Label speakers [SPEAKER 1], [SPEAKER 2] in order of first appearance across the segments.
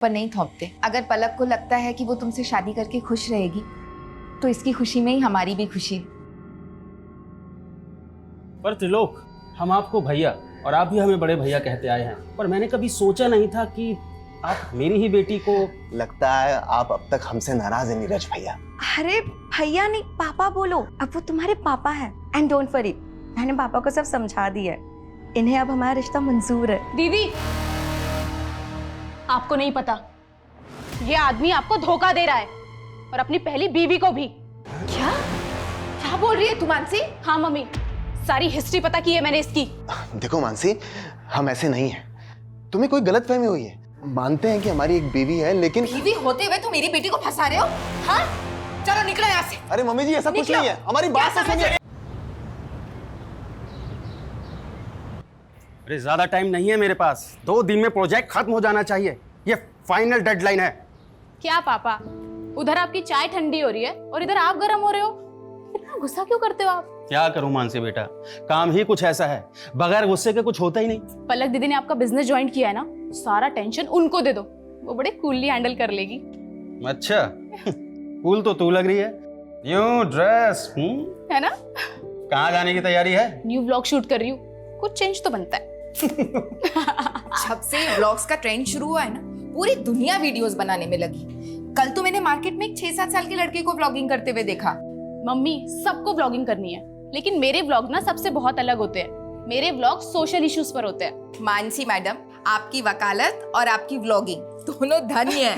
[SPEAKER 1] पर नहीं थोपते। अगर पलक को लगता है कि वो तुमसे शादी करके खुश रहेगी तो इसकी खुशी में ही हमारी भी खुशी है।
[SPEAKER 2] पर त्रिलोक, हम आपको भैया और आप भी हमें बड़े भैया कहते आए हैं, पर मैंने कभी सोचा नहीं था कि आप मेरी ही बेटी को।
[SPEAKER 3] लगता है आप अब तक हमसे नाराज हैं नीरज भैया।
[SPEAKER 4] अरे भैया नहीं, पापा बोलो। अब वो तुम्हारे पापा है। एंड डोंट वरी, मैंने पापा को सब समझा दिया है। इन्हें अब हमारा रिश्ता मंजूर है।
[SPEAKER 5] दीदी, आपको नहीं पता, ये आदमी आपको धोखा दे रहा है और अपनी पहली बीवी को भी।
[SPEAKER 1] क्या क्या बोल रही है तू मानसी?
[SPEAKER 5] हाँ मम्मी, सारी हिस्ट्री पता की है मैंने इसकी।
[SPEAKER 3] देखो मानसी, हम ऐसे नहीं हैं। तुम्हें कोई गलतफहमी हुई है। मानते हैं कि हमारी एक बीवी है, लेकिन
[SPEAKER 1] बीवी होते हुए तुम मेरी बेटी को फंसा रहे हो? हाँ, चलो निकलो यहाँ से।
[SPEAKER 3] अरे मम्मी जी, ऐसा कुछ नहीं है। हमारी बात तो सुनिए।
[SPEAKER 2] अरे ज्यादा टाइम नहीं है मेरे पास, 2 दिन में प्रोजेक्ट खत्म हो जाना चाहिए, ये फाइनल डेडलाइन है।
[SPEAKER 5] क्या पापा, उधर आपकी चाय ठंडी हो रही है और इधर आप गर्म हो रहे हो? इतना गुस्सा क्यों करते हो आप?
[SPEAKER 2] क्या करूं मानसी बेटा, काम ही कुछ ऐसा है, बगैर गुस्से के कुछ होता ही नहीं।
[SPEAKER 5] पलक दीदी ने आपका बिजनेस ज्वाइन किया है ना, सारा टेंशन उनको दे दो, वो बड़े कूलली हैंडल कर लेगी।
[SPEAKER 2] अच्छा कूल तो तू लग रही है, न्यू ड्रेस
[SPEAKER 5] है ना?
[SPEAKER 2] कहाँ जाने की तैयारी है?
[SPEAKER 5] न्यू व्लॉग शूट कर रही हूँ, कुछ चेंज तो बनता है।
[SPEAKER 1] जब से व्लॉग्स का ट्रेंड शुरू हुआ है ना, पूरी दुनिया वीडियोस बनाने में लगी। कल तो मैंने मार्केट में एक 6-7 साल के लड़के को व्लॉगिंग करते हुए देखा।
[SPEAKER 5] मम्मी, सबको व्लॉगिंग करनी है, लेकिन मेरे व्लॉग ना सबसे बहुत अलग होते हैं। मेरे व्लॉग सोशल इश्यूज पर होते हैं।
[SPEAKER 1] मानसी मैडम, आपकी वकालत और आपकी व्लॉगिंग दोनों धन्य है।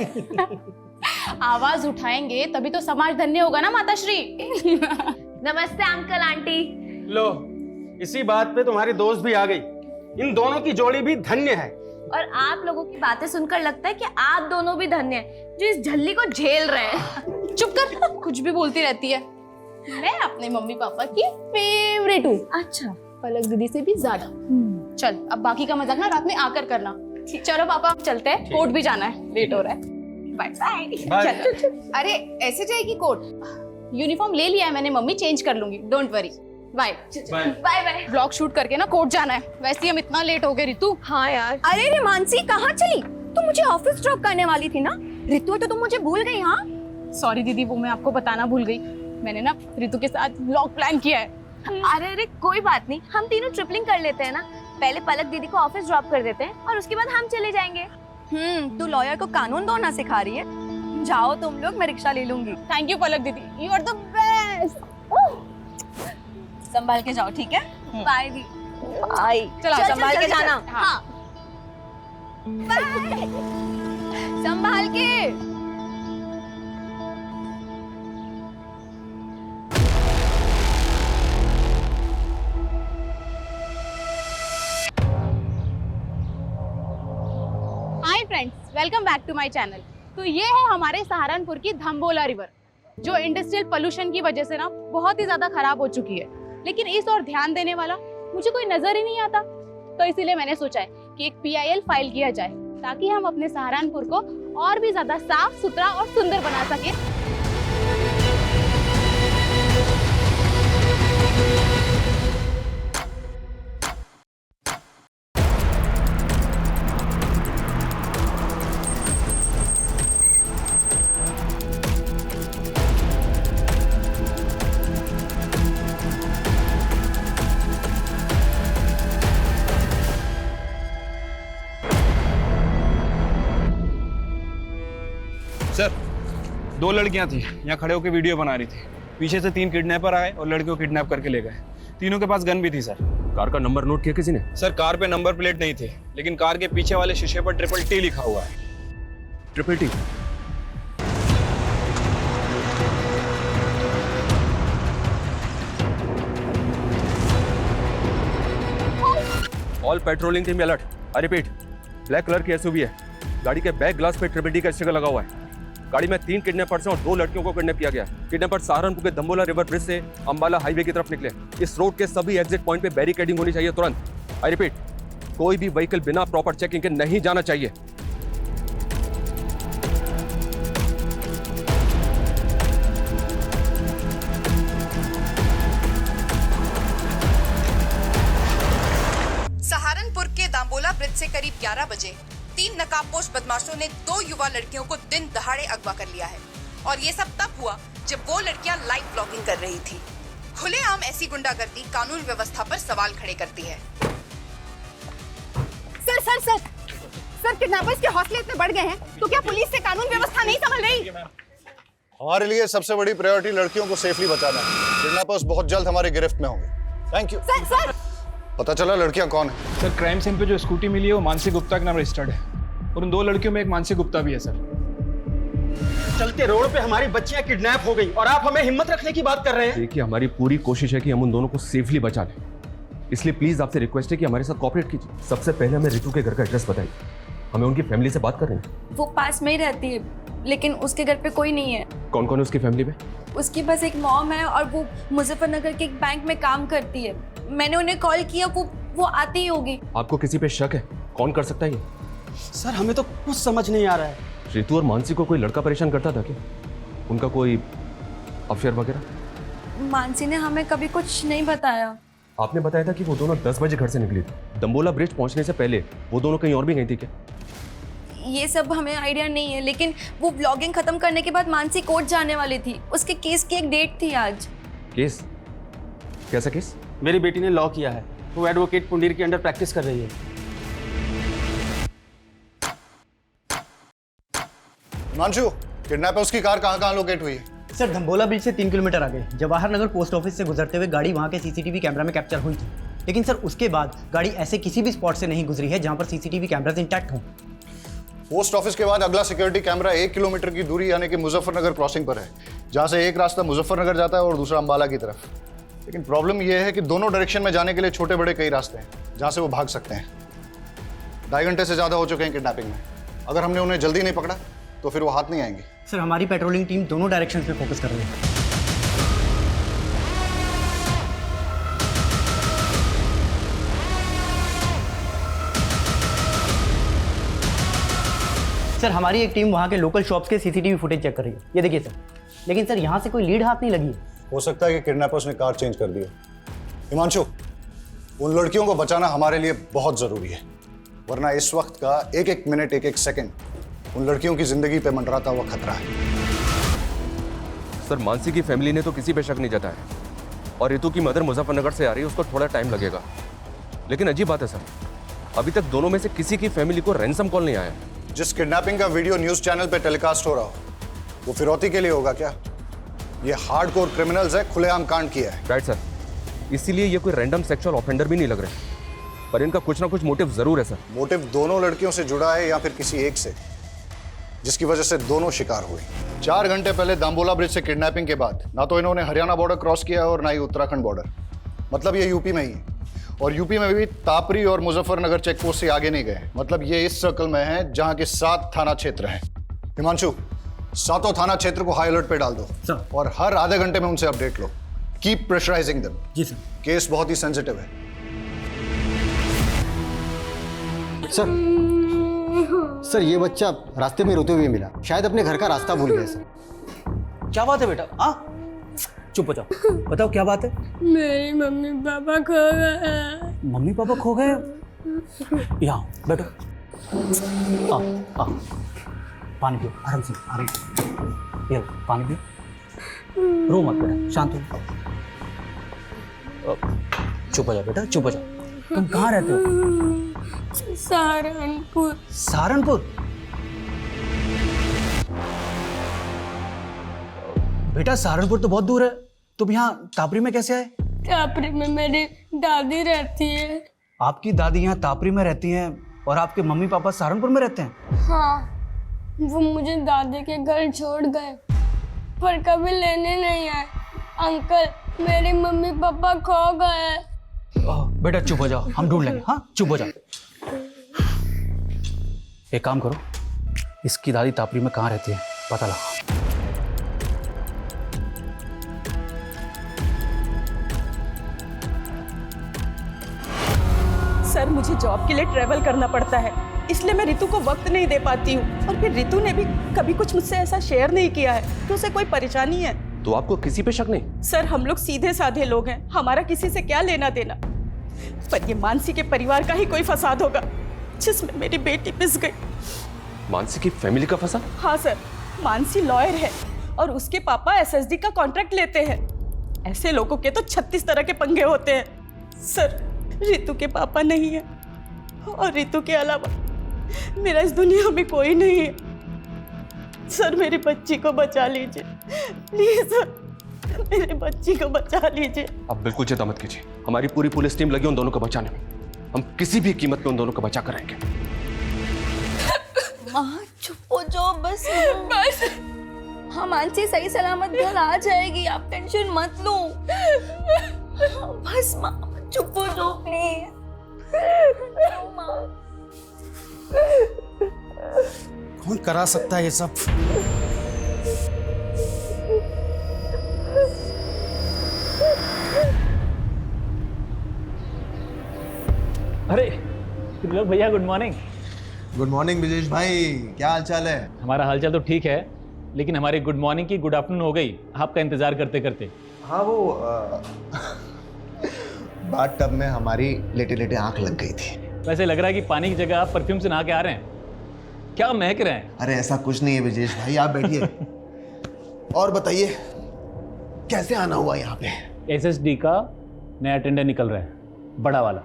[SPEAKER 5] आवाज उठाएंगे तभी तो समाज धन्य होगा ना माताश्री।
[SPEAKER 4] नमस्ते अंकल आंटी।
[SPEAKER 2] लो, इसी बात पे तुम्हारी दोस्त भी आ गई। इन दोनों की जोड़ी भी धन्य है।
[SPEAKER 4] और आप लोगों की बातें सुनकर लगता है कि आप दोनों भी धन्य हैं जो इस झल्ली को झेल रहे हैं।
[SPEAKER 5] चुप कर, कुछ भी बोलती रहती है। मैं अपने मम्मी पापा की फेवरेट हूँ।
[SPEAKER 4] अच्छा,
[SPEAKER 5] पलक दीदी से भी ज्यादा। चल, अब बाकी का मजाक ना रात में आकर करना। चलो पापा, चलते हैं, कोर्ट भी जाना है, लेट हो रहा है। Bye bye.
[SPEAKER 1] अरे ऐसे जाएगी कोर्ट?
[SPEAKER 5] यूनिफॉर्म ले लिया है मैंने मम्मी, चेंज कर लूंगी, don't worry. Bye bye bye. Vlog shoot करके ना कोर्ट जाना है, वैसे ही हम इतना लेट हो गए। रितु।
[SPEAKER 4] हाँ यार। अरे रे मानसी, कहाँ चली? तुम मुझे ऑफिस ड्रॉप करने वाली थी ना? रितु, तो तुम मुझे भूल गई? हाँ
[SPEAKER 5] सॉरी दीदी, वो मैं आपको बताना भूल गई। मैंने ना रितु के साथ व्लॉग प्लान किया है।
[SPEAKER 4] अरे कोई बात नहीं, हम तीनों ट्रिपलिंग कर लेते हैं ना। पहले पलक दीदी को ऑफिस ड्रॉप कर देते हैं और उसके बाद हम चले जाएंगे। तू लॉयर को कानून दौड़ना सिखा रही है। जाओ तुम लोग, मैं रिक्शा ले लूंगी।
[SPEAKER 5] थैंक यू पलक दीदी, यू आर द बेस्ट।
[SPEAKER 4] संभाल के जाओ, ठीक है? बाय दी। बाय।
[SPEAKER 5] चलो
[SPEAKER 4] संभाल के जाना।
[SPEAKER 5] हाँ।
[SPEAKER 4] बाय। संभाल के।
[SPEAKER 5] Hi friends, welcome back to my channel. तो ये है हमारे सहारनपुर की धम्बोला रिवर, जो इंडस्ट्रियल पोल्यूशन की वजह से ना बहुत ही ज्यादा खराब हो चुकी है, लेकिन इस ओर ध्यान देने वाला मुझे कोई नजर ही नहीं आता। तो इसीलिए मैंने सोचा है कि एक PIL फाइल किया जाए, ताकि हम अपने सहारनपुर को और भी ज्यादा साफ सुथरा और सुंदर बना सके।
[SPEAKER 6] सर, 2 लड़कियां थी, यहाँ खड़े होकर वीडियो बना रही थी। पीछे से 3 किडनैपर आए और लड़कियों को किडनैप करके ले गए। तीनों के पास गन भी थी सर।
[SPEAKER 2] कार का नंबर नोट किया किसी ने?
[SPEAKER 6] सर, कार पे नंबर प्लेट नहीं थे, लेकिन कार के पीछे वाले शीशे पर TTT लिखा हुआ है।
[SPEAKER 2] TTT?
[SPEAKER 7] All patrolling team alert. I repeat, black colour की SUV है, गाड़ी के बैक ग्लास पे TTT का स्टिकर लगा हुआ है। गाड़ी में 3 किडनैपर्स हैं और 2 लड़कियों को किडनैप किया गया। किडनैपर सहारनपुर के धम्बोला रिवर ब्रिज से अंबाला हाईवे की तरफ निकले। इस रोड के सभी एग्जिट पॉइंट पे बैरिकेडिंग होनी चाहिए तुरंत। आई रिपीट, कोई भी व्हीकल बिना प्रॉपर चेकिंग के नहीं जाना चाहिए।
[SPEAKER 8] सहारनपुर के दाम्बोला ब्रिज से करीब 11 बजे 3
[SPEAKER 1] नकाबपोश बदमाशों ने 2 युवा लड़कियों को दिन दहाड़े अगवा कर लिया है और ये सब तब हुआ जब वो लड़कियां लाइव ब्लॉगिंग कर रही थी। खुलेआम ऐसी गुंडागर्दी कानून व्यवस्था पर सवाल खड़े करती है।
[SPEAKER 5] Sir sir sir sir kidnappers के हौसले इतने बढ़ गए हैं तो क्या पुलिस से कानून व्यवस्था नहीं संभल रही?
[SPEAKER 8] हमारे लिए सबसे बड़ी प्रायोरिटी लड़कियों को सेफली बचाना है। किडनैपर्स बहुत जल्द हमारी गिरफ्त में होंगे। Thank you.
[SPEAKER 5] सर सर
[SPEAKER 8] पता चला लड़कियां कौन है?
[SPEAKER 6] सर क्राइम सीन पे जो स्कूटी मिली है वो मानसी गुप्ता के नाम रजिस्टर्ड है और उन 2 लड़कियों में एक मानसी गुप्ता भी है सर।
[SPEAKER 2] चलते रोड पे हमारी बच्चियां किडनैप हो गई और आप हमें हिम्मत रखने की बात कर रहे हैं।
[SPEAKER 7] देखिए, हमारी पूरी कोशिश है कि हम उन दोनों को सेफली बचा लें, इसलिए प्लीज आपसे रिक्वेस्ट है कि हमारे साथ कोऑपरेट कीजिए। सबसे पहले हमें रितु के घर का एड्रेस बताइए, हमें उनकी फैमिली से बात करनी है।
[SPEAKER 4] वो पास में ही रहती है, लेकिन उसके घर पे कोई नहीं है।
[SPEAKER 7] कौन कौन है उसकी फैमिली में?
[SPEAKER 4] उसकी बस एक मॉम है और वो मुजफ्फरनगर के एक बैंक में काम करती है। मैंने उन्हें कॉल किया, वो आती ही होगी।
[SPEAKER 7] आपको किसी पे शक है? कौन कर सकता है ये?
[SPEAKER 2] सर हमें तो कुछ समझ नहीं आ रहा है।
[SPEAKER 7] रितु और मानसी को कोई लड़का परेशान करता था क्या? उनका कोई अफेयर वगैरह?
[SPEAKER 4] मानसी ने हमें कभी कुछ नहीं बताया।
[SPEAKER 7] आपने बताया था कि वो दोनों 10 बजे घर से निकली थी। दंबोला ब्रिज पहुंचने से पहले वो दोनों कहीं और भी गई थी क्या?
[SPEAKER 4] ये सब हमें आइडिया नहीं है, लेकिन वो ब्लॉगिंग खत्म करने के बाद मानसी कोर्ट जाने वाली थी। उसके केस की एक डेट थी आज।
[SPEAKER 7] केस? कैसा केस?
[SPEAKER 2] मेरी बेटी ने लॉ किया है, वो एडवोकेट पुंडीर के अंडर प्रैक्टिस कर रही है।
[SPEAKER 8] हिमांशु, किडनैपर्स की कार कहाँ लोकेट हुई है?
[SPEAKER 9] सर धम्बोला ब्रिज से 3 किलोमीटर आगे जवाहर नगर पोस्ट ऑफिस से गुजरते हुए गाड़ी वहां के सीसीटीवी कैमरा में कैप्चर हुई थी, लेकिन सर उसके बाद गाड़ी ऐसे किसी भी स्पॉट से नहीं गुजरी है जहां पर सीसीटीवी कैमरास इंटैक्ट हों।
[SPEAKER 8] पोस्ट ऑफिस के बाद अगला सिक्योरिटी कैमरा 1 किलोमीटर की दूरी यानी कि मुजफ्फरनगर क्रॉसिंग पर है, जहां से एक रास्ता मुजफ्फरनगर जाता है और दूसरा अंबाला की तरफ। लेकिन प्रॉब्लम यह है कि दोनों डायरेक्शन में जाने के लिए छोटे बड़े कई रास्ते हैं जहां से वो भाग सकते हैं। 2.5 घंटे से ज़्यादा हो चुके हैं किडनैपिंग में। अगर हमने उन्हें जल्दी नहीं पकड़ा तो फिर वो हाथ नहीं आएंगे।
[SPEAKER 9] सर हमारी पेट्रोलिंग टीम दोनों डायरेक्शन पे फोकस कर रही है। सर हमारी एक टीम वहाँ के लोकल शॉप्स के सीसीटीवी फुटेज चेक कर रही है। ये देखिए सर, लेकिन सर यहाँ से कोई लीड हाथ नहीं लगी है।
[SPEAKER 8] हो सकता है कि किडनैपर्स ने कार चेंज कर दी है। हिमांशु, उन लड़कियों को बचाना हमारे लिए बहुत ज़रूरी है, वरना इस वक्त का एक एक मिनट एक एक सेकंड उन लड़कियों की जिंदगी पे मंडराता हुआ खतरा है।
[SPEAKER 7] सर मानसी की फैमिली ने तो किसी पे शक नहीं जताया और रितु की मदर मुजफ्फरनगर से आ रही है, उसको थोड़ा टाइम लगेगा। लेकिन अजीब बात है सर, अभी तक दोनों में से किसी की फैमिली को रैंसम कॉल नहीं आया।
[SPEAKER 8] जिस किडनैपिंग का वीडियो न्यूज चैनल पे टेलीकास्ट हो रहा हो वो फिरौती के लिए होगा क्या? ये हार्डकोर क्रिमिनल्स है, खुलेआम कांड किया है।
[SPEAKER 7] राइट सर, इसीलिए ये कोई रैंडम सेक्सुअल ऑफेंडर भी नहीं लग रहे, पर इनका कुछ ना कुछ मोटिव जरूर है सर।
[SPEAKER 8] मोटिव दोनों लड़कियों से जुड़ा है या फिर किसी एक से, जिसकी वजह से दोनों शिकार हुए। 4 घंटे पहले दाम्बोला ब्रिज से किडनैपिंग के बाद ना तो इन्होंने हरियाणा बॉर्डर क्रॉस किया और ना ही उत्तराखंड बॉर्डर, मतलब ये यूपी में ही है। और यूपी में भी तापरी और मुजफ्फरनगर चेक पोस्ट से आगे नहीं गए, मतलब ये इस सर्कल में है जहां के 7 थाना क्षेत्र हैं। हिमांशु, 7 थाना क्षेत्र को हाई अलर्ट पे डाल दो
[SPEAKER 9] सर।
[SPEAKER 8] और हर आधे घंटे में उनसे अपडेट लो। Keep pressurising them.
[SPEAKER 9] जी सर।
[SPEAKER 8] केस बहुत ही सेंसिटिव है।
[SPEAKER 10] सर ये बच्चा रास्ते में रोते हुए मिला, शायद अपने घर का रास्ता भूल गया सर।
[SPEAKER 9] क्या बात है बेटा? हाँ चुप हो जाओ, बताओ क्या बात है?
[SPEAKER 11] मेरी मम्मी पापा खो गए।
[SPEAKER 9] मम्मी पापा खो गए? यहाँ बैठो, आ पानी पियो, आराम से आराम से, ये लो, पानी पियो, रो मत बेटा, शांत हो। चुप हो जाओ बेटा, चुप हो जाओ। तुम कहाँ रहते हो?
[SPEAKER 11] सहारनपुर।
[SPEAKER 9] सहारनपुर? बेटा सहारनपुर तो बहुत दूर है, तुम यहाँ तापरी में कैसे आए?
[SPEAKER 11] तापरी में मेरी दादी रहती है।
[SPEAKER 9] आपकी दादी यहाँ तापरी में रहती हैं और आपके मम्मी पापा सहारनपुर में रहते हैं?
[SPEAKER 11] हाँ, वो मुझे दादी के घर छोड़ गए पर कभी लेने नहीं आए। अंकल, मेरे मम्मी पापा खो गए।
[SPEAKER 9] बेटा चुप हो जाओ, हम ढूंढ लेंगे। हाँ चुप हो जाओ। एक काम करो, इसकी दादी तापरी में कहाँ रहती है पता लगा।
[SPEAKER 12] सर मुझे जॉब के लिए ट्रैवल करना पड़ता है, इसलिए मैं रितु को वक्त नहीं दे पाती हूँ। और फिर रितु ने भी कभी कुछ मुझसे ऐसा शेयर नहीं किया है कि उसे कोई परेशानी है।
[SPEAKER 7] तो आपको किसी पे शक नहीं?
[SPEAKER 12] सर हम लोग सीधे साधे लोग हैं, हमारा किसी से क्या लेना देना। पर ये मानसी के परिवार का ही कोई फसाद होगा जिसमें मेरी बेटी पिस गई।
[SPEAKER 7] मानसी की फैमिली का फंसा?
[SPEAKER 12] हाँ सर, मानसी लॉयर है और उसके पापा एसएसडी का कॉन्ट्रैक्ट लेते हैं। ऐसे लोगों के तो 36 तरह के पंगे होते हैं। सर, रितु के पापा नहीं है और रितु के अलावा मेरा इस दुनिया में कोई नहीं है। सर, मेरी बच्ची को बचा लीजिए प्लीज सर, मेरी बच्ची को बचा लीजिए।
[SPEAKER 7] आप बिल्कुल चिंता मत कीजिए, हमारी पूरी पुलिस टीम लगी उन दोनों को बचाने में। हम किसी भी कीमत पे उन दोनों को बचा कर रहेंगे।
[SPEAKER 4] माँ चुप हो जाओ बस। हाँ, मानसी सही सलामत घर आ जाएगी, आप टेंशन मत लो। बस माँ चुप हो जाओ प्लीज।
[SPEAKER 2] कौन करा सकता है ये सब?
[SPEAKER 9] अरे त्रिलोक भैया, good morning.
[SPEAKER 3] Good morning Brijesh भाई, क्या हाल चाल है?
[SPEAKER 9] हमारा हालचाल तो ठीक है, लेकिन हमारी गुड मॉर्निंग की गुड आफ्टरनून हो गई आपका इंतजार करते करते।
[SPEAKER 3] हाँ, वो बाथ टब में हमारी लेटे लेटे आंख लग गई थी।
[SPEAKER 9] वैसे लग रहा है कि पानी की जगह आप परफ्यूम से नहा के आ रहे हैं। क्या महक रहे हैं?
[SPEAKER 3] अरे ऐसा कुछ नहीं है ब्रिजेश भाई, आप बैठिए। और बताइए कैसे आना हुआ यहाँ पे?
[SPEAKER 9] एसएसडी का नया टेंडर निकल रहा है, बड़ा वाला।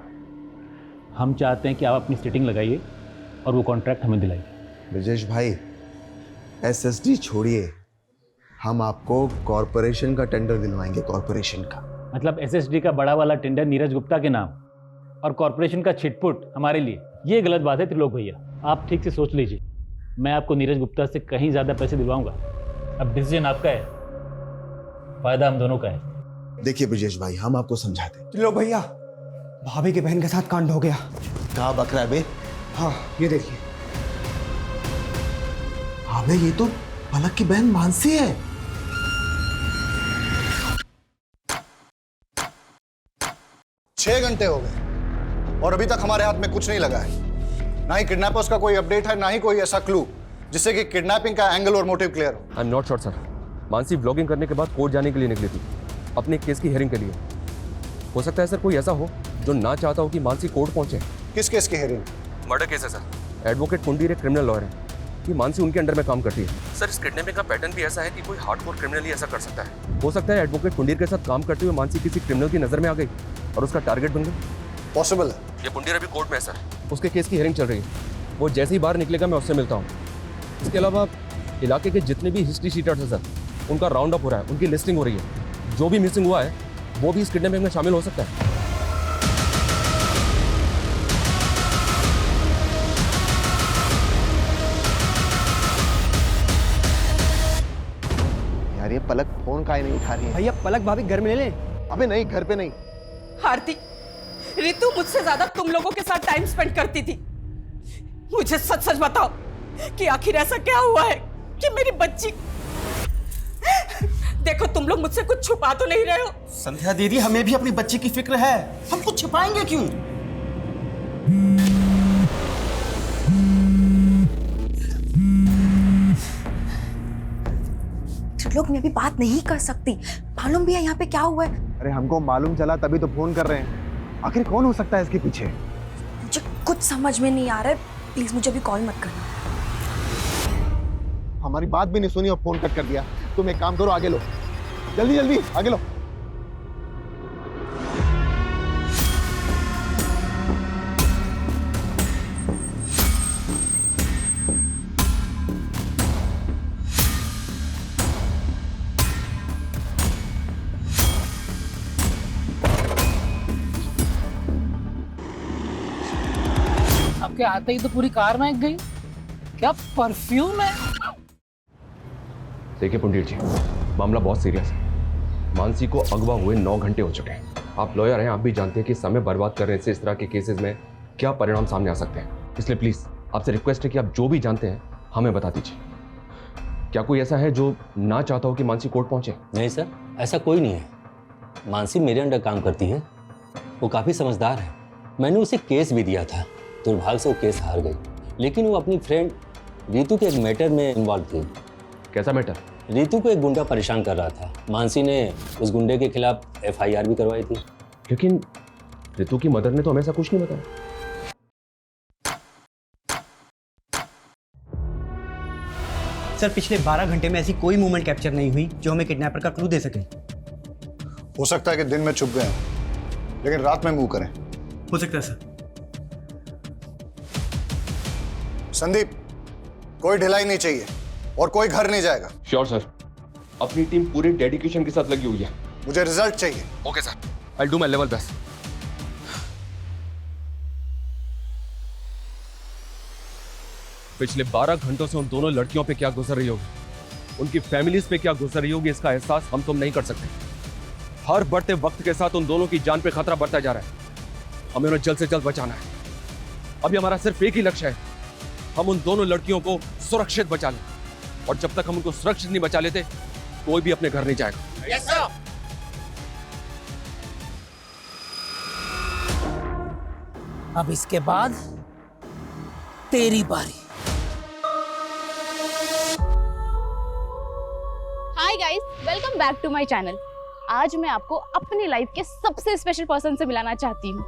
[SPEAKER 9] हम चाहते हैं कि आप अपनी सिटिंग लगाइए और वो कॉन्ट्रैक्ट हमें दिलाइए।
[SPEAKER 3] ब्रिजेश भाई, एसएसडी छोड़िए, हम आपको कॉरपोरेशन का टेंडर दिलवाएंगे। कॉरपोरेशन का
[SPEAKER 9] मतलब एसएसडी का बड़ा वाला टेंडर नीरज गुप्ता के नाम और कॉरपोरेशन का छिटपुट हमारे लिए, ये गलत बात है त्रिलोक भैया। आप ठीक से सोच लीजिए, मैं आपको नीरज गुप्ता से कहीं ज़्यादा पैसे दिलवाऊंगा। अब डिसीजन आपका है, फायदा हम दोनों का है।
[SPEAKER 3] देखिए ब्रिजेश भाई, हम आपको समझाते हैं।
[SPEAKER 10] त्रिलोक भैया, भाभी के बहन के साथ कांड हो गया।
[SPEAKER 3] कहाँ बक रहा है बे?
[SPEAKER 10] हाँ, ये देखिए।
[SPEAKER 3] हाँ बे, ये तो पलक की बहन मानसी है।
[SPEAKER 8] छह घंटे हो गए और अभी तक हमारे हाथ में कुछ नहीं लगा है। ना ही किडनैपर्स का कोई अपडेट है, ना ही कोई ऐसा क्लू जिससे कि किडनैपिंग का एंगल और मोटिव क्लियर हो।
[SPEAKER 7] I am not sure sir. Mansi vlogging करने के बाद कोर्ट जाने के लिए निकली थी, अपने केस की हियरिंग के लिए। हो सकता है सर कोई ऐसा हो जो ना चाहता हो कि मानसी कोर्ट पहुंचे।
[SPEAKER 8] किस केस की हियरिंग?
[SPEAKER 7] मर्डर केस है सर। एडवोकेट कुंडीर एक क्रिमिनल लॉयर है कि मानसी उनके अंडर में काम करती है। सर, इस किडनैपिंग का पैटर्न भी ऐसा है कि कोई हार्डकोर क्रिमिनल ही ऐसा कर सकता है। हो सकता है एडवोकेट कुंडीर के साथ काम करते हुए मानसी किसी क्रिमिनल की नजर में आ गई और उसका टारगेट बन गई।
[SPEAKER 8] पॉसिबल है।
[SPEAKER 7] ये कुंडीर अभी कोर्ट में है सर, उसके केस की हियरिंग चल रही है। वो जैसे ही बाहर निकलेगा मैं उससे मिलता हूँ। इसके अलावा इलाके के जितने भी हिस्ट्री शीटर्स हैं सर, उनका राउंड अप हो रहा है, उनकी लिस्टिंग हो रही है। जो भी मिसिंग हुआ है वो भी इस किडनैपिंग में शामिल हो सकता है।
[SPEAKER 3] यार ये पलक फोन काहे नहीं उठा रही है?
[SPEAKER 10] भैया, पलक भाभी घर में ले लें।
[SPEAKER 3] अबे नहीं, घर पे नहीं।
[SPEAKER 12] आरती, रितु मुझसे ज्यादा तुम लोगों के साथ टाइम स्पेंड करती थी। मुझे सच सच बताओ कि आखिर ऐसा क्या हुआ है कि मेरी बच्ची। देखो, तुम लोग मुझसे कुछ छुपा तो नहीं रहे हो?
[SPEAKER 2] संध्या दीदी, हमें भी अपनी बच्ची की फिक्र है, हम कुछ छिपाएंगे क्यों?
[SPEAKER 4] त्रिलोक, मैं अभी बात नहीं कर सकती, मालूम भी है यहाँ पे क्या हुआ है।
[SPEAKER 3] अरे हमको मालूम चला तभी तो फोन कर रहे हैं। आखिर कौन हो सकता है इसके पीछे?
[SPEAKER 4] मुझे कुछ समझ में नहीं आ रहा है, प्लीज मुझे अभी कॉल मत करना।
[SPEAKER 3] हमारी बात भी नहीं सुनी और फोन कट कर दिया। तुम एक काम करो, आगे लो, जल्दी जल्दी आगे लो।
[SPEAKER 13] आपके आते ही तो पूरी कार महक गई। क्या परफ्यूम है?
[SPEAKER 7] देखिए पुंडीर जी, मामला बहुत सीरियस है। मानसी को अगवा हुए 9 घंटे हो चुके हैं। आप लॉयर हैं, आप भी जानते हैं कि समय बर्बाद करने से इस तरह के केसेस में क्या परिणाम सामने आ सकते हैं। इसलिए प्लीज आपसे रिक्वेस्ट है कि आप जो भी जानते हैं हमें बता दीजिए। क्या कोई ऐसा है जो ना चाहता हो कि मानसी कोर्ट पहुंचे?
[SPEAKER 14] नहीं सर, ऐसा कोई नहीं है। मानसी मेरे अंडर काम करती है, वो काफ़ी समझदार है। मैंने उसे केस भी दिया था, दुर्भाग्य से वो केस हार गई। लेकिन वो अपनी फ्रेंड रितु के एक मैटर में इन्वॉल्व थी।
[SPEAKER 7] कैसा मैटर?
[SPEAKER 14] रितु को एक गुंडा परेशान कर रहा था। मानसी ने उस गुंडे के खिलाफ FIR भी करवाई थी।
[SPEAKER 7] लेकिन रितु की मदर ने तो हमें ऐसा कुछ नहीं बताया।
[SPEAKER 10] सर पिछले 12 घंटे में ऐसी कोई मूवमेंट कैप्चर नहीं हुई जो हमें किडनैपर का क्लू दे सके।
[SPEAKER 8] हो सकता है कि दिन में छुप गए हों, लेकिन रात में मूव करें।
[SPEAKER 10] हो सकता है सर।
[SPEAKER 8] संदीप, कोई ढिलाई नहीं चाहिए और कोई घर नहीं जाएगा।
[SPEAKER 7] श्योर सर, अपनी टीम पूरे डेडिकेशन के साथ लगी हुई है।
[SPEAKER 8] मुझे रिजल्ट चाहिए।
[SPEAKER 7] Okay sir, I do my level best. पिछले 12 घंटों से उन दोनों लड़कियों पे क्या गुजर रही होगी, उनकी फैमिलीज पे क्या गुजर रही होगी, इसका एहसास हम तुम नहीं कर सकते। हर बढ़ते वक्त के साथ उन दोनों की जान पे खतरा बढ़ता जा रहा है। हमें उन्हें जल्द से जल्द बचाना है। अभी हमारा सिर्फ एक ही लक्ष्य है, हम उन दोनों लड़कियों को सुरक्षित बचा लें। और जब तक हम उनको सुरक्षित नहीं बचा लेते, कोई भी अपने घर नहीं जाएगा।
[SPEAKER 1] Yes sir.
[SPEAKER 13] अब इसके बाद तेरी बारी।
[SPEAKER 5] Hi guys, welcome back to my channel. आज मैं आपको अपनी लाइफ के सबसे स्पेशल पर्सन से मिलाना चाहती हूँ,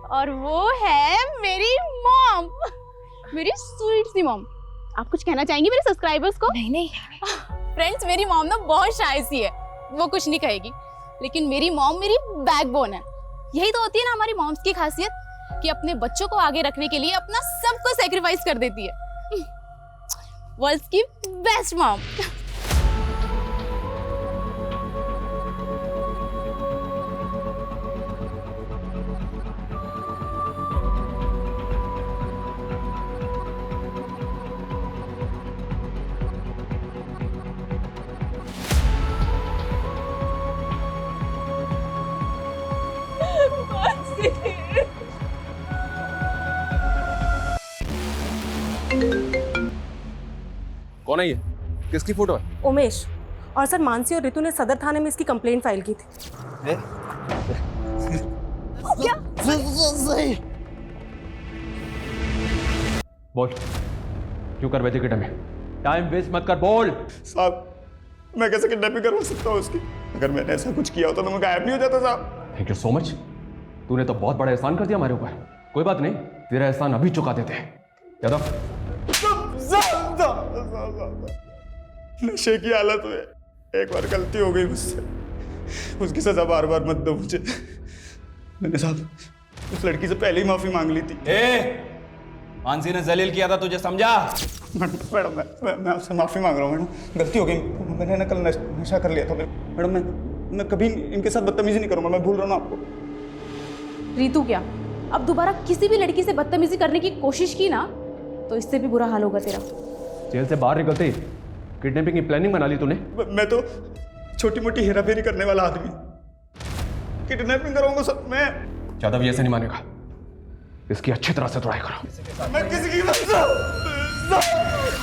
[SPEAKER 5] और वो है मेरी मॉम, मेरी स्वीट सी मॉम। आप कुछ कहना चाहेंगी मेरे सब्सक्राइबर्स को?
[SPEAKER 4] नहीं
[SPEAKER 5] फ्रेंड्स, मेरी मॉम ना बहुत शाय सी है, वो कुछ नहीं कहेगी, लेकिन मेरी मॉम मेरी बैकबोन है। यही तो होती है ना हमारी मॉम्स की खासियत, कि अपने बच्चों को आगे रखने के लिए अपना सब कुछ सैक्रिफाइस कर देती है। वर्ल्ड्स की बेस्ट मॉम।
[SPEAKER 7] कौन है ये? किसकी फोटो है?
[SPEAKER 12] उमेश। और सर मानसी और रितु ने सदर थाने में इसकी कंप्लेंट फाइल की थी।
[SPEAKER 4] क्या?
[SPEAKER 7] बोल, क्यों कर बैठे में? टाइम वेस्ट मत कर, बोल।
[SPEAKER 6] साहब, मैं कैसे किडनैपिंग करवा सकता हूँ उसकी? अगर मैंने ऐसा कुछ किया होता तो मैं गायब नहीं हो जाता साहब।
[SPEAKER 7] Thank you so much. तूने तो बहुत बड़ा एहसान कर दिया हमारे ऊपर। कोई बात नहीं, तेरा एहसान अभी चुका देते हैं। यादव,
[SPEAKER 6] नशे की हालत में एक बार गलती हो गई मुझसे, उसकी सजा बार बार मत दो मुझे। मैंने साहब उस लड़की से पहले ही माफी मांग ली थी। मानसी ने जलील किया था, तुझे समझा? मैडम मैं आपसे माफी मांग रहा हूँ मैडम, गलती हो गई। मैंने ना कल नशा कर लिया था मैडम। मैं कभी इनके साथ बदतमीजी नहीं करूँगा, मैं भूल रहा हूँ आपको।
[SPEAKER 5] रीतू, क्या अब दोबारा किसी भी लड़की से बदतमीजी करने की कोशिश की ना, तो इससे भी बुरा हाल होगा तेरा।
[SPEAKER 7] जेल से बाहर निकलते किडनैपिंग की प्लानिंग बना ली तूने?
[SPEAKER 6] मैं तो छोटी मोटी हेराफेरी करने वाला आदमी, किडनैपिंग कराऊंगा सब मैं।
[SPEAKER 7] यादव ये ऐसे नहीं मानेगा, इसकी अच्छी तरह से ट्राई करो।
[SPEAKER 6] मैं किसी की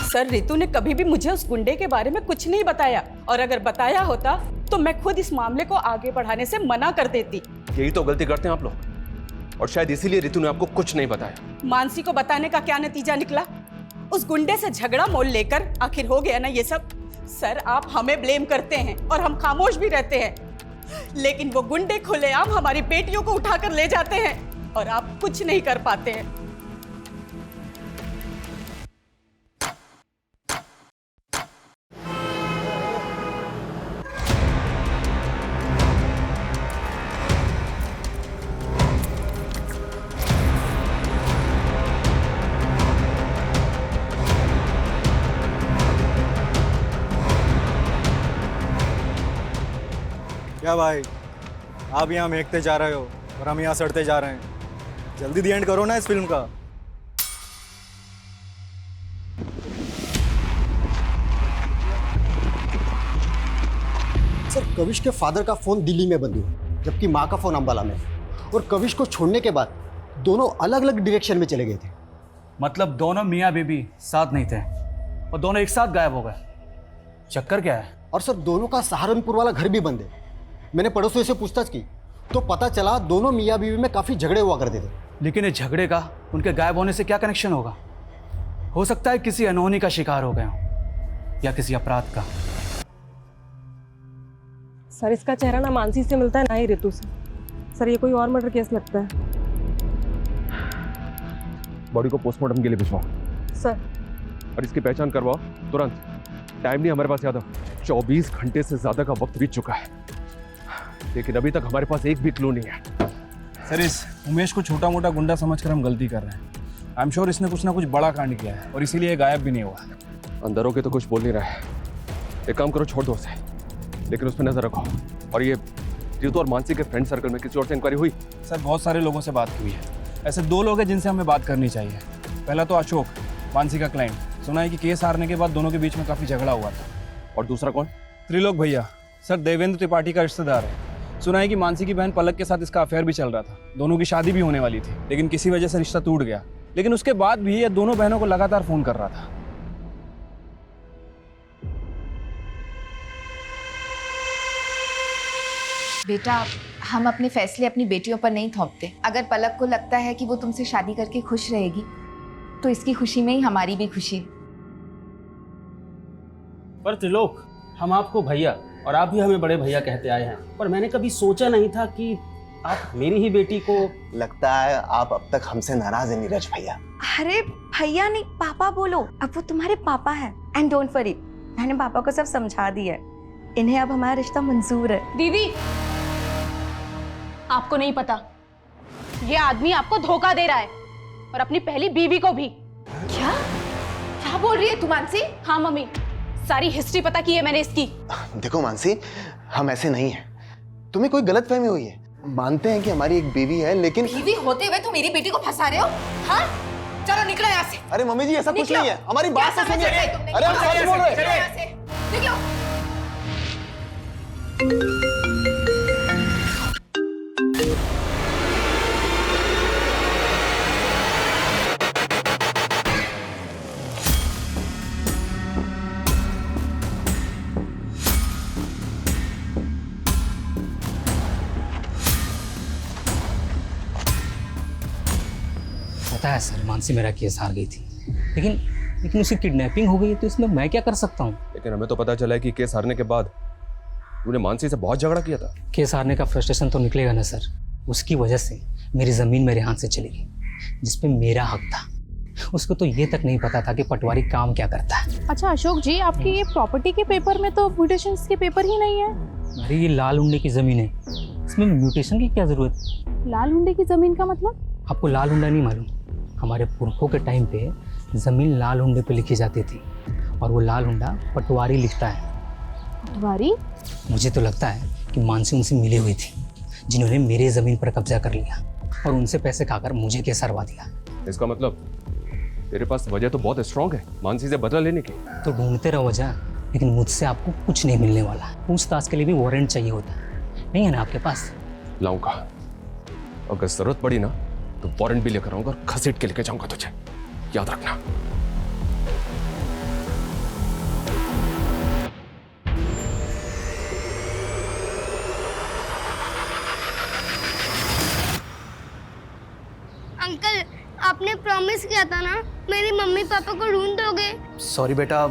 [SPEAKER 12] सर रितु ने कभी भी मुझे उस गुंडे के बारे में कुछ नहीं बताया, और अगर बताया होता तो मैं खुद इस मामले को आगे बढ़ाने से मना कर देती।
[SPEAKER 7] यही तो गलती करते हैं आप लोग, और शायद इसीलिए रितु ने आपको कुछ नहीं बताया।
[SPEAKER 12] मानसी को बताने का क्या नतीजा निकला? उस गुंडे से झगड़ा मोल लेकर आखिर हो गया ना ये सब। सर आप हमें ब्लेम करते हैं और हम खामोश भी रहते हैं, लेकिन वो गुंडे खुलेआम हमारी बेटियों को उठाकर ले जाते हैं और आप कुछ नहीं कर पाते हैं।
[SPEAKER 10] क्या भाई, आप यहाँ महकते जा रहे हो और हम यहाँ सड़ते जा रहे हैं। जल्दी दी एंड करो ना इस फिल्म का। सर कविश के फादर का फोन दिल्ली में बंद हुआ, जबकि माँ का फोन अंबाला में। और कविश को छोड़ने के बाद दोनों अलग अलग डायरेक्शन में चले गए थे।
[SPEAKER 9] मतलब दोनों मियाँ बीबी साथ नहीं थे और दोनों एक साथ गायब हो गए। चक्कर क्या है?
[SPEAKER 10] और सर दोनों का सहारनपुर वाला घर भी बंद है। मैंने पड़ोसियों से पूछताछ की तो पता चला दोनों मियाँ बीवी में काफ़ी झगड़े हुआ करते थे।
[SPEAKER 9] लेकिन इस झगड़े का उनके गायब होने से क्या कनेक्शन होगा? हो सकता है किसी अनहोनी का शिकार हो गए हों या किसी अपराध का।
[SPEAKER 12] सर इसका चेहरा ना मानसी से मिलता है ना ही रितु से। सर ये कोई और मर्डर केस लगता है।
[SPEAKER 7] बॉडी को पोस्टमार्टम के लिए भिजवाओ
[SPEAKER 12] सर।
[SPEAKER 7] और इसकी पहचान करवाओ तुरंत। टाइम नहीं हमारे पास यादव। 24 घंटे से ज्यादा का वक्त बीत चुका है, लेकिन अभी तक हमारे पास एक भी क्लू नहीं है।
[SPEAKER 6] सर, इस उमेश को छोटा मोटा गुंडा समझकर हम गलती कर रहे हैं। आई एम श्योर इसने कुछ ना कुछ बड़ा कांड किया है और इसीलिए ये गायब भी नहीं हुआ।
[SPEAKER 7] अंदर होके तो कुछ बोल नहीं रहा है। एक काम करो, छोड़ दो उसे, लेकिन उस पर नजर रखो। और ये रितु और मानसी के फ्रेंड सर्कल में किसी और से इंक्वायरी हुई?
[SPEAKER 6] सर, बहुत सारे लोगों से बात हुई है। ऐसे 2 लोग हैं जिनसे हमें बात करनी चाहिए। पहला तो अशोक, मानसी का क्लाइंट। सुना है कि केस हारने के बाद दोनों के बीच में काफी झगड़ा हुआ था।
[SPEAKER 7] और दूसरा कौन?
[SPEAKER 6] त्रिलोक भैया। सर, देवेंद्र त्रिपाठी का रिश्तेदार है। सुना है कि मानसी की बहन पलक के साथ इसका अफेयर भी चल रहा था। दोनों की शादी भी होने वाली थी, लेकिन किसी वजह से रिश्ता टूट गया। लेकिन उसके बाद भी ये दोनों बहनों को लगातार फोन कर रहा था।
[SPEAKER 1] बेटा, हम अपने फैसले अपनी बेटियों पर नहीं थोपते। अगर पलक को लगता है कि वो तुमसे शादी करके खुश रहेगी, तो इसकी खुशी में ही हमारी भी खुशी है।
[SPEAKER 2] पर त्रिलोक, हम आपको भैया और आप भी हमें बड़े भैया कहते आए हैं, पर मैंने कभी सोचा नहीं था कि आप मेरी ही बेटी को।
[SPEAKER 3] लगता है आप अब तक हमसे नाराज है नीरज भैया।
[SPEAKER 4] अरे भैया नहीं, पापा बोलो। अब वो तुम्हारे पापा हैं। एंड डोंट वरी, मैंने पापा को सब समझा दिया है। इन्हें अब हमारा रिश्ता मंजूर है।
[SPEAKER 5] दीदी, आपको नहीं पता, ये आदमी आपको धोखा दे रहा है, और अपनी पहली बीवी को भी।
[SPEAKER 1] क्या क्या बोल रही है तू मानसी?
[SPEAKER 5] हाँ मम्मी, सारी हिस्ट्री पता की है मैंने इसकी।
[SPEAKER 3] देखो मानसी, हम ऐसे नहीं हैं। तुम्हें कोई गलतफहमी हुई है। मानते हैं कि हमारी एक बीवी है, लेकिन
[SPEAKER 1] बीवी होते हुए तुम मेरी बेटी को फंसा रहे हो? हाँ, चलो निकलो यहाँ से।
[SPEAKER 3] अरे मम्मी जी, ऐसा कुछ नहीं है। हमारी बात तो सुनिए। अरे हम सच बोल रहे हैं।
[SPEAKER 1] निकलो।
[SPEAKER 9] पता है सर, मानसी मेरा केस हार गई थी, लेकिन उसकी किडनैपिंग हो गई है, तो इसमें मैं क्या कर सकता हूँ?
[SPEAKER 7] लेकिन हमें तो पता चला है कि केस हारने के बाद तूने मानसी से बहुत झगड़ा किया था।
[SPEAKER 9] केस हारने का फ्रस्ट्रेशन तो निकलेगा ना सर। उसकी वजह से मेरी ज़मीन मेरे हाथ से चली गई, जिसपे मेरा हक था। उसको तो ये तक नहीं पता था कि पटवारी काम क्या करता है।
[SPEAKER 5] अच्छा अशोक जी, आपकी ये प्रॉपर्टी के पेपर में तो म्यूटेशंस के पेपर ही नहीं है।
[SPEAKER 9] अरे ये लाल हुंडे की ज़मीन है, इसमें म्यूटेशन की क्या ज़रूरत?
[SPEAKER 5] लाल हुंडे की जमीन का मतलब?
[SPEAKER 9] आपको लाल हुंडा नहीं मालूम? हमारे पुरखों के टाइम पे ज़मीन लाल हुंडे पे लिखी जाती थी, और वो लाल हुंडा पटवारी लिखता है।
[SPEAKER 5] पटवारी?
[SPEAKER 9] मुझे तो लगता है कि मानसी उनसे मिली हुई थी, जिन्होंने मेरी ज़मीन पर कब्जा कर लिया और उनसे पैसे खाकर मुझे केस हरवा दिया।
[SPEAKER 7] इसका मतलब तेरे पास वजह तो बहुत स्ट्रांग है मानसी से बदला लेने की।
[SPEAKER 9] तो ढूंढते रहो वजह, लेकिन मुझसे आपको कुछ नहीं मिलने वाला। पूछताछ के लिए भी वारंट चाहिए होता है, नहीं है ना आपके पास?
[SPEAKER 7] लाऊंगा, अगर जरूरत पड़ी ना तो वारंट भी लेकर आऊंगा और घसीट के लेके जाऊंगा तुझे, याद रखना।
[SPEAKER 11] अंकल, आपने प्रॉमिस किया था ना, मेरी मम्मी पापा को ढूंढ दोगे?
[SPEAKER 9] सॉरी बेटा,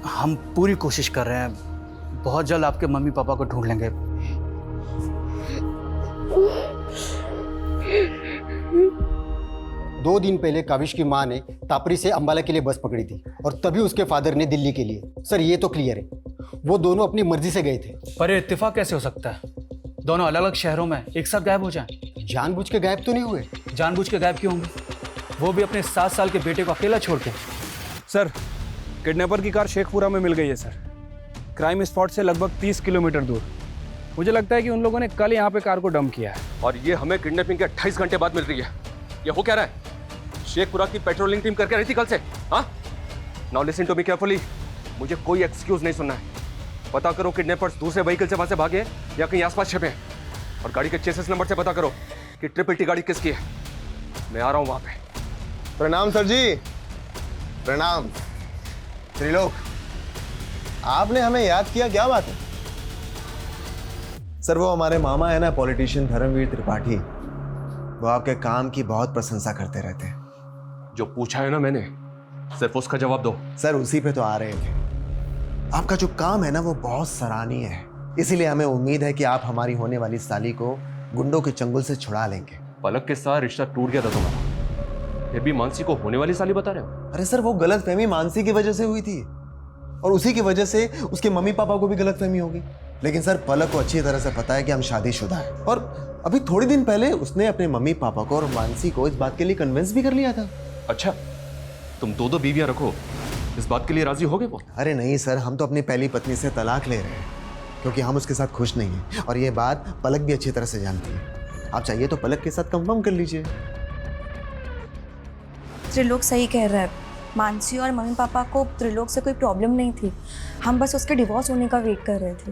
[SPEAKER 9] हम पूरी कोशिश कर रहे हैं। बहुत जल्द आपके मम्मी पापा को ढूंढ लेंगे।
[SPEAKER 10] 2 दिन पहले काविश की माँ ने तापरी से अंबाला के लिए बस पकड़ी थी, और तभी उसके फादर ने दिल्ली के लिए। सर, ये तो क्लियर है, वो दोनों अपनी मर्जी से गए थे।
[SPEAKER 9] पर ये इत्तेफाक कैसे हो सकता है? दोनों अलग अलग शहरों में एक साथ गायब हो जाएं।
[SPEAKER 10] जानबूझ के गायब तो नहीं हुए।
[SPEAKER 9] जानबूझ के गायब क्यों होंगे? वो भी अपने 7 साल के बेटे को अकेला छोड़ के।
[SPEAKER 6] सर, किडनैपर की कार शेखपुरा में मिल गई है सर, क्राइम स्पॉट से लगभग 30 किलोमीटर दूर। मुझे लगता है कि उन लोगों ने कल यहाँ पे कार को डंप किया है।
[SPEAKER 7] और ये हमें किडनैपिंग के 28 घंटे बाद मिल रही है। ये हो क्या रहा है? शेखपुरा की पेट्रोलिंग टीम करके रही थी कल से। हाँ, now listen to me carefully. मुझे कोई एक्सक्यूज नहीं सुनना है। पता करो किडनैपर्स दूसरे व्हीकल से वहां से भागे या कहीं आसपास छिपे, और गाड़ी के चेसिस नंबर से पता करो कि ट्रिपल टी गाड़ी किसकी है। मैं आ रहा हूं वहां पे।
[SPEAKER 3] प्रणाम सर जी। प्रणाम। त्रिलोक, आपने हमें याद किया, क्या बात है? सर, वो हमारे मामा है ना, पॉलिटिशियन धर्मवीर त्रिपाठी, वो आपके काम की बहुत प्रशंसा करते रहते हैं।
[SPEAKER 7] जो पूछा है ना मैंने, सिर्फ उसका जवाब दो।
[SPEAKER 3] सर, उसी पे तो आ रहे थे। आपका जो काम है ना, वो बहुत सराहनीय है, इसीलिए हमें उम्मीद है कि आप हमारी होने वाली साली को गुंडों के चंगुल से छुड़ा लेंगे।
[SPEAKER 7] पलक के साथ रिश्ता टूट गया था तुम्हारा, ये भी मानसी को होने वाली साली बता रहे हो?
[SPEAKER 3] अरे सर, वो गलतफहमी मानसी की वजह से हुई थी। और उसी की वजह से उसके मम्मी पापा को भी गलतफहमी होगी। लेकिन सर पलक को अच्छी तरह से पता है कि हम शादीशुदा हैं, और अभी थोड़ी दिन पहले उसने अपने मम्मी पापा को और मानसी को इस बात के लिए कन्विंस भी कर लिया था।
[SPEAKER 7] अच्छा, तुम दो बीवियां रखो, इस बात के लिए राजी हो गए वो?
[SPEAKER 3] अरे नहीं सर, हम तो अपनी पहली पत्नी से तलाक ले रहे हैं क्योंकि हम उसके साथ खुश नहीं हैं, और ये बात पलक भी अच्छी तरह से जानती है। आप चाहिए तो पलक के साथ कंफर्म कर लीजिए।
[SPEAKER 4] त्रिलोक सही कह रहा है। मानसी और मम्मी पापा को त्रिलोक से कोई प्रॉब्लम नहीं थी, हम बस उसके डिवोर्स होने का वेट कर रहे थे।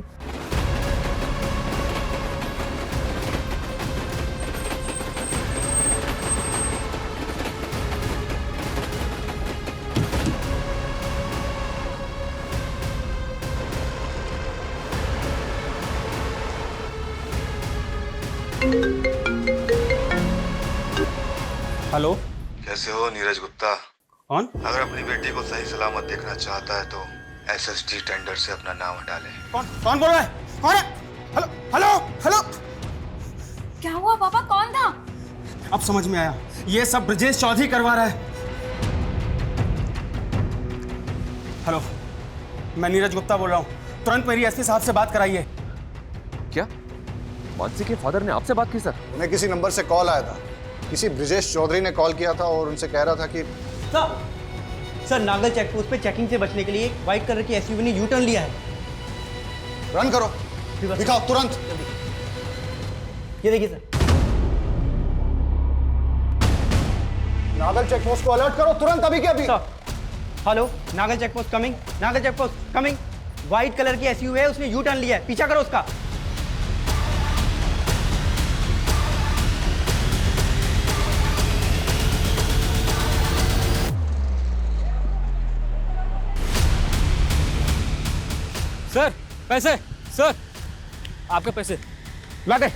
[SPEAKER 2] हेलो,
[SPEAKER 15] कैसे हो नीरज गुप्ता?
[SPEAKER 2] कौन?
[SPEAKER 15] अगर अपनी बेटी को सही सलामत देखना चाहता है तो एसएसडी टेंडर से अपना नाम हटा ले।
[SPEAKER 2] कौन बोल रहा है? कौन है? Hello hello hello.
[SPEAKER 4] क्या हुआ पापा, कौन था?
[SPEAKER 2] अब समझ में आया, ये सब ब्रजेश चौधरी करवा रहा है। हेलो, मैं नीरज गुप्ता बोल रहा हूँ, तुरंत मेरी एसपी साहब से बात कराइए।
[SPEAKER 7] क्या मानसी के फादर ने आपसे बात की सर?
[SPEAKER 8] उन्हें किसी नंबर से कॉल आया था, किसी ब्रजेश चौधरी ने कॉल किया था और उनसे कह रहा था कि
[SPEAKER 10] सर नागल चेक पोस्ट पे चेकिंग से बचने के लिए व्हाइट कलर की एसयूवी ने यू टर्न लिया है।
[SPEAKER 8] रन करो, दिखाओ तुरंत।
[SPEAKER 10] ये देखिए सर।
[SPEAKER 8] नागल चेक पोस्ट को अलर्ट करो तुरंत, अभी के अभी।
[SPEAKER 10] Hello, Nagal check post coming, Nagal check post coming. White colour की एसयूवी है, उसने यू टर्न लिया है, पीछा करो उसका।
[SPEAKER 2] सर पैसे, सर आपके पैसे ला दे।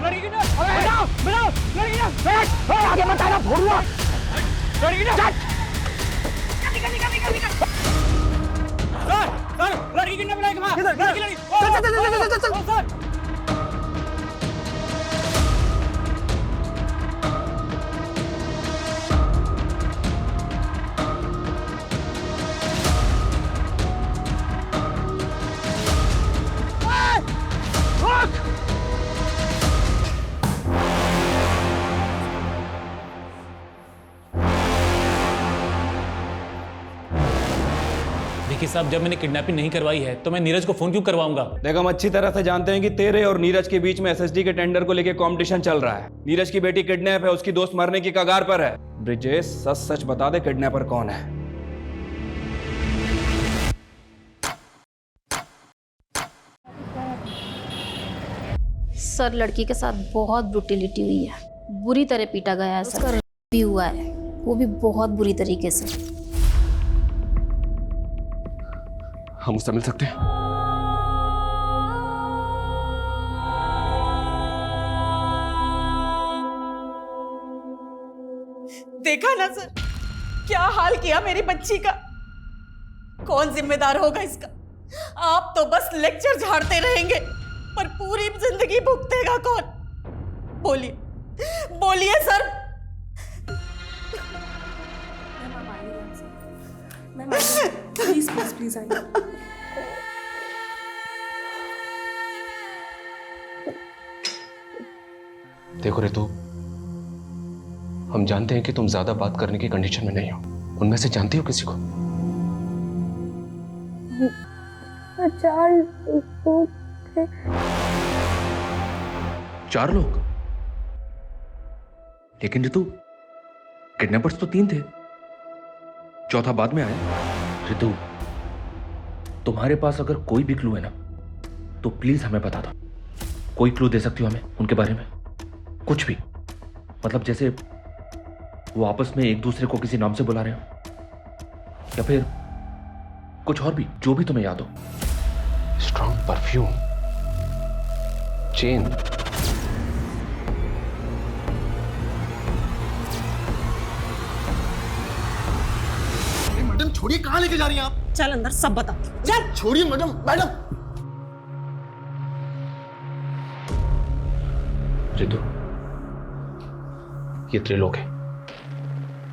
[SPEAKER 2] लड़की ना बताओ बताओ, लड़की ना बैठ, आगे मत आना, भोरुआ लड़की ना सर लड़की की ना बुलाएगा मां, लड़की सर
[SPEAKER 13] साहब, जब मैंने किडनैपिंग नहीं करवाई है तो मैं नीरज को फोन क्यों करवाऊंगा?
[SPEAKER 6] देख, हम अच्छी तरह से जानते हैं कि तेरे और नीरज के बीच में एसएसडी के टेंडर को लेकर कंपटीशन चल रहा है। नीरज की बेटी किडनैप है, उसकी दोस्त मरने की कगार पर है। ब्रिजेश, सच सच बता दे, किडनैपर कौन है?
[SPEAKER 16] सर, लड़की के साथ बहुत ब्रुटलिटी हुई है, बुरी तरह पीटा गया है सर, भी हुआ है, वो भी बहुत बुरी तरीके से।
[SPEAKER 7] हम उससे मिल सकते हैं?
[SPEAKER 12] देखा ना सर, क्या हाल किया मेरी बच्ची का। कौन जिम्मेदार होगा इसका? आप तो बस लेक्चर झाड़ते रहेंगे, पर पूरी जिंदगी भुगतेगा कौन? बोलिए बोलिए सर।
[SPEAKER 11] प्लीज प्लीज प्लीज आइए।
[SPEAKER 7] देखो रितु, हम जानते हैं कि तुम ज्यादा बात करने की कंडीशन में नहीं हो। उनमें से जानती हो किसी को?
[SPEAKER 11] 4 लोग थे।
[SPEAKER 7] 4 लोग? लेकिन रितु, किडनैपर्स तो 3 थे, चौथा बाद में आया। रितु, तुम्हारे पास अगर कोई भी क्लू है ना तो प्लीज हमें बता दो। कोई क्लू दे सकती हो हमें उनके बारे में? कुछ भी, मतलब जैसे वो आपस में एक दूसरे को किसी नाम से बुला रहे हो, या फिर कुछ और भी, जो भी तुम्हें याद हो। स्ट्रॉन्ग परफ्यूम, चेन,
[SPEAKER 3] मैडम छोड़िए, कहाँ लेके जा रही हैं आप?
[SPEAKER 12] चल अंदर, सब बता। चल
[SPEAKER 3] छोड़िए मैडम। मैडम
[SPEAKER 7] रितु, ये त्रिलोक है,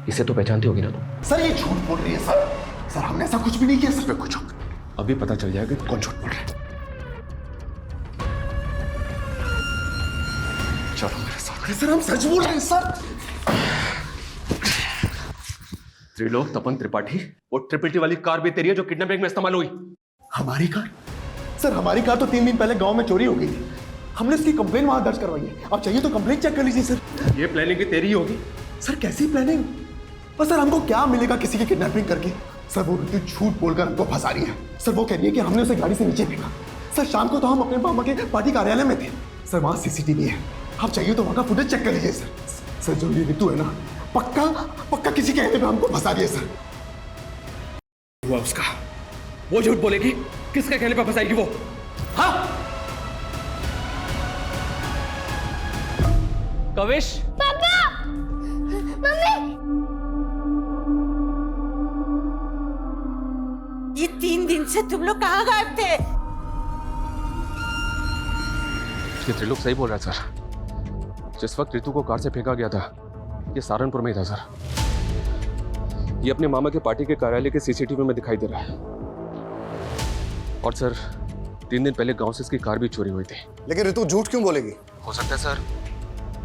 [SPEAKER 7] इसे तो पहचानती होगी ना तुम?
[SPEAKER 3] सर ये झूठ बोल रही है सर। सर हमने ऐसा कुछ भी नहीं किया सर। कुछ
[SPEAKER 7] अभी पता चल जाएगा कि कौन झूठ बोल रहा है। चलो मेरे साथ।
[SPEAKER 3] सर हम सच बोल रहे हैं सर।
[SPEAKER 7] त्रिलोक तपन त्रिपाठी, वो ट्रिपल टी वाली कार भी तेरी है जो किडनैपिंग में इस्तेमाल हुई?
[SPEAKER 3] हमारी कार? सर हमारी कार तो 3 दिन पहले गांव में चोरी हो गई थी। हमने इसकी कंप्लेन वहां दर्ज करवाई है। आप चाहिए तो कंप्लेन चेक कर लीजिए सर।
[SPEAKER 7] ये प्लानिंग भी तेरी होगी?
[SPEAKER 3] सर कैसी प्लानिंग? पर सर हमको क्या मिलेगा किसी की किडनैपिंग करके? सर वो ऋतु झूठ बोलकर हमको फंसा रही है। सर वो कह रही है कि हमने उसे गाड़ी से नीचे फेंका। सर शाम को तो हम अपने मामा के पार्टी कार्यालय में थे। सर वहाँ सीसीटीवी है, आप चाहिए तो वहाँ का फुटेज चेक कर लीजिए सर। सर जो ये ऋतु है ना, पक्का पक्का किसी कहने पे हमको फंसा रही है सर।
[SPEAKER 7] हुआ उसका, वो झूठ बोलेगी, किसके कहने पर फंसाएगी वो? हाँ
[SPEAKER 9] कविश,
[SPEAKER 11] पापा, मम्मी।
[SPEAKER 12] ये 3 दिन से तुम लोग कहाँ गायब थे?
[SPEAKER 7] ये त्रिलोक सही बोल रहा है सर। जिस वक्त ऋतु को कार से फेंका गया था, ये सहारनपुर में ही था सर। ये अपने मामा के पार्टी के कार्यालय के सीसीटीवी में दिखाई दे रहा है। और सर 3 दिन पहले गांव से इसकी कार भी चोरी हुई थी।
[SPEAKER 8] लेकिन ऋतु झूठ क्यों बोलेगी?
[SPEAKER 7] हो सकता है सर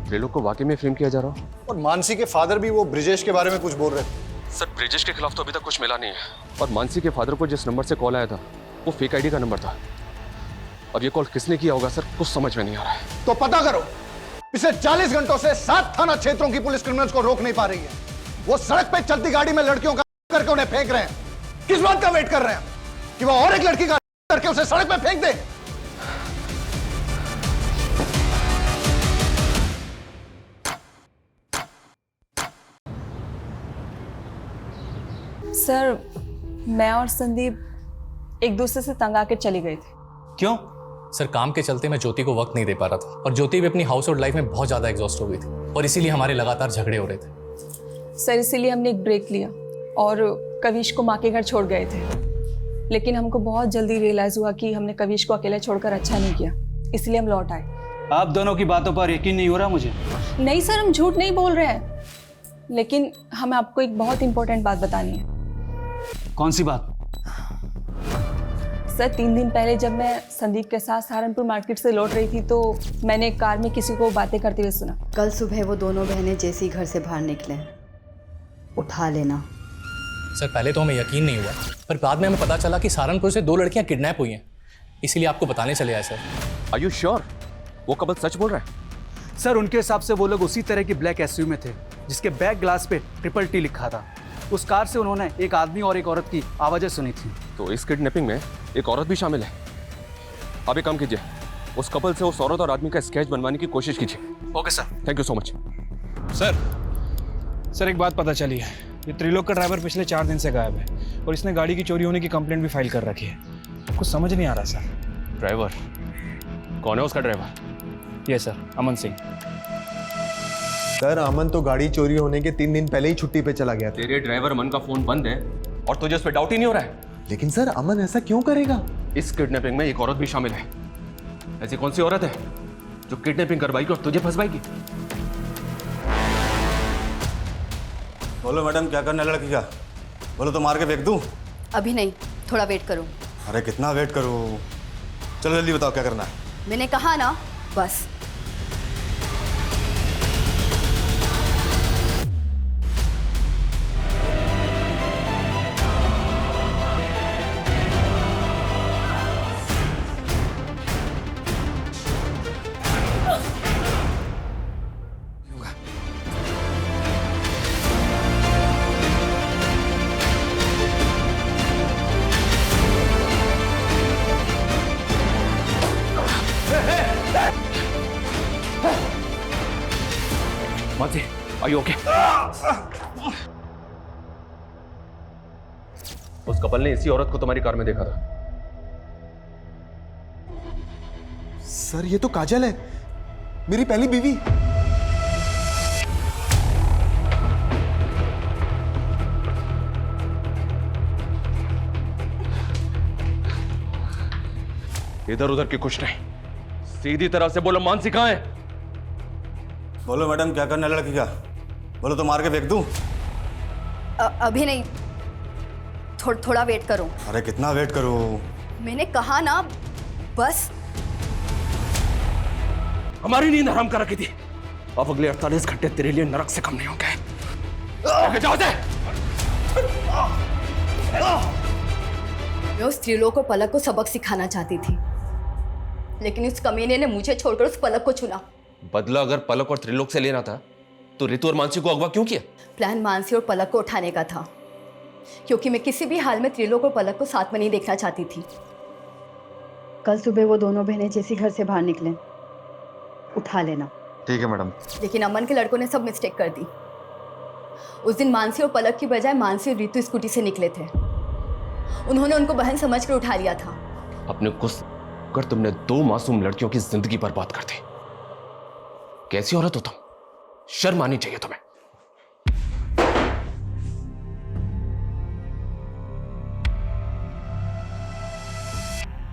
[SPEAKER 7] त्रिलोक को वाकई में फ्रेम किया जा रहा हो।
[SPEAKER 8] और मानसी के फादर भी वो ब्रिजेश के बारे में कुछ बोल रहे थे।
[SPEAKER 7] सर ब्रिजेश के खिलाफ तो अभी तक कुछ मिला नहीं है। और मानसी के फादर को जिस नंबर से कॉल आया था वो फेक आईडी का नंबर था। अब ये कॉल किसने किया होगा सर, कुछ समझ में नहीं आ रहा है।
[SPEAKER 8] तो पता करो। पिछले 40 घंटों से 7 थाना क्षेत्रों की पुलिस क्रिमिनल्स को रोक नहीं पा रही है। वो सड़क पे चलती गाड़ी में लड़कियों का करके उन्हें फेंक रहे हैं। किस बात का वेट कर रहे हैं कि वो और एक लड़की का करके उसे सड़क पे फेंक दे?
[SPEAKER 12] सर मैं और संदीप एक दूसरे से तंग आकर चली गई थी।
[SPEAKER 9] क्यों?
[SPEAKER 17] सर काम के चलते मैं ज्योति को वक्त नहीं दे पा रहा था और ज्योति भी अपनी हाउस होल्ड लाइफ में बहुत ज़्यादा एग्जॉस्ट हो गई थी और इसीलिए हमारे लगातार झगड़े हो रहे थे।
[SPEAKER 12] सर इसीलिए हमने एक ब्रेक लिया और कविश को माँ के घर छोड़ गए थे। लेकिन हमको बहुत जल्दी रियलाइज़ हुआ कि हमने कविश को अकेले छोड़कर अच्छा नहीं किया, इसलिए हम लौट आए।
[SPEAKER 9] आप दोनों की बातों पर यकीन नहीं हो रहा मुझे।
[SPEAKER 12] नहीं सर हम झूठ नहीं बोल रहे हैं, लेकिन हमें आपको एक बहुत इंपॉर्टेंट बात बतानी है।
[SPEAKER 9] कौन सी बात?
[SPEAKER 12] सर 3 दिन पहले जब मैं संदीप के साथ सहारनपुर मार्केट से लौट रही थी तो मैंने कार में किसी को बातें करते हुए सुना।
[SPEAKER 18] कल सुबह वो दोनों बहनें जैसे ही घर से बाहर निकले, उठा लेना।
[SPEAKER 17] सर पहले तो हमें यकीन नहीं हुआ, पर बाद में हमें पता चला कि सहारनपुर से 2 लड़कियां किडनैप हुई हैं, इसीलिए आपको बताने चले आए सर।
[SPEAKER 7] आर यू श्योर वो कबल सच बोल रहा है?
[SPEAKER 9] सर उनके हिसाब से वो लोग उसी तरह की ब्लैक एसयूवी में थे जिसके बैक ग्लास पे ट्रिपल टी लिखा था। उस कार से उन्होंने एक आदमी और एक औरत की आवाज़ें सुनी थी।
[SPEAKER 7] तो इस किडनैपिंग में एक औरत भी शामिल है। अब एक काम कीजिए, उस कपल से उस औरत और आदमी का स्केच बनवाने की कोशिश कीजिए।
[SPEAKER 9] Okay sir.
[SPEAKER 7] Thank you so much.
[SPEAKER 6] Sir एक बात पता चली है, ये त्रिलोक का ड्राइवर पिछले 4 दिन से गायब है और इसने गाड़ी की चोरी होने की कंप्लेंट भी फाइल कर रखी है। कुछ समझ नहीं आ रहा सर।
[SPEAKER 7] ड्राइवर कौन है? उसका ड्राइवर?
[SPEAKER 6] ये सर अमन सिंह।
[SPEAKER 3] सर अमन तो गाड़ी चोरी होने के 3 दिन पहले ही छुट्टी पे चला गया था।
[SPEAKER 7] तेरे ड्राइवर अमन का फोन बंद है और तुझे उस पर डाउट ही नहीं हो रहा है?
[SPEAKER 3] लेकिन सर अमन ऐसा क्यों करेगा?
[SPEAKER 7] इस किडनैपिंग में एक औरत भी शामिल है। ऐसी कौन सी औरत है जो किडनैपिंग करवाएगी और तुझे फंसवाएगी?
[SPEAKER 15] बोलो मैडम क्या करना है लड़की का? बोलो तो मार के फेंक दूं?
[SPEAKER 18] अभी नहीं, थोड़ा वेट करो।
[SPEAKER 15] अरे कितना वेट करूं? चलो जल्दी बताओ क्या करना है।
[SPEAKER 18] मैंने कहा ना, बस।
[SPEAKER 7] Mansi, are you okay? उस कपल ने इसी औरत को तुम्हारी कार में देखा था।
[SPEAKER 3] सर ये तो काजल है, मेरी पहली बीवी।
[SPEAKER 7] इधर उधर की कुछ नहीं, सीधी तरह से बोलो मानसी कहाँ है?
[SPEAKER 15] बोलो मैडम क्या करना है लड़की का? बोलो तो मार के फेंक दूं?
[SPEAKER 4] अभी नहीं, थोड़ा वेट करो।
[SPEAKER 6] अरे कितना वेट करो?
[SPEAKER 4] मैंने कहा ना, बस।
[SPEAKER 7] हमारी नींद हराम कर रखी थी, अब अगले 48 घंटे तेरे लिए नरक से कम नहीं होंगे। आगे जाओ से।
[SPEAKER 4] मैं उस त्रिलोक और पलक को सबक सिखाना चाहती थी, लेकिन उस कमीने ने मुझे छोड़कर उस पलक को चुना।
[SPEAKER 7] बदला अगर पलक और त्रिलोक से लेना था तो रितु और मानसी को अगवा क्यों किया?
[SPEAKER 4] प्लान मानसी और पलक को उठाने का था, क्योंकि मैं किसी भी हाल में त्रिलोक और पलक को साथ में नहीं देखना चाहती थी।
[SPEAKER 18] कल सुबह वो दोनों बहनें जैसी घर से बाहर निकले, उठा लेना।
[SPEAKER 15] ठीक है मैडम।
[SPEAKER 4] लेकिन अमन के लड़कों ने सब मिस्टेक कर दी। उस दिन मानसी और पलक की बजाय मानसी और रितु स्कूटी से निकले थे। उन्होंने उनको बहन समझकर उठा लिया था।
[SPEAKER 7] अपने गुस्से कर तुमने 2 मासूम लड़कियों की जिंदगी बर्बाद कर दी। कैसी औरत हो तुम? शर्म आनी चाहिए तुम्हें।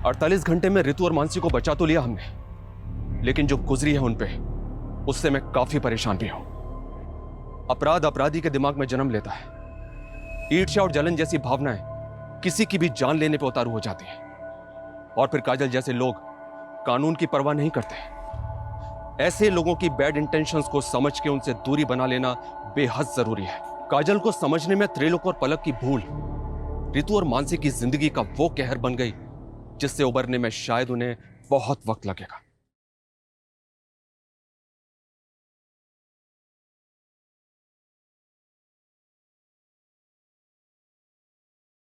[SPEAKER 7] अड़तालीस घंटे में रितु और मानसी को बचा तो लिया हमने, लेकिन जो गुजरी है उन पे, उससे मैं काफी परेशान भी हूं। अपराध अपराधी के दिमाग में जन्म लेता है। ईर्ष्या और जलन जैसी भावनाएं किसी की भी जान लेने पे उतारू हो जाती हैं, और फिर काजल जैसे लोग कानून की परवाह नहीं करते। ऐसे लोगों की बैड इंटेंशंस को समझ के उनसे दूरी बना लेना बेहद जरूरी है। काजल को समझने में त्रिलोक और पलक की भूल रितु और मानसी की जिंदगी का वो कहर बन गई जिससे उबरने में शायद उन्हें बहुत वक्त लगेगा।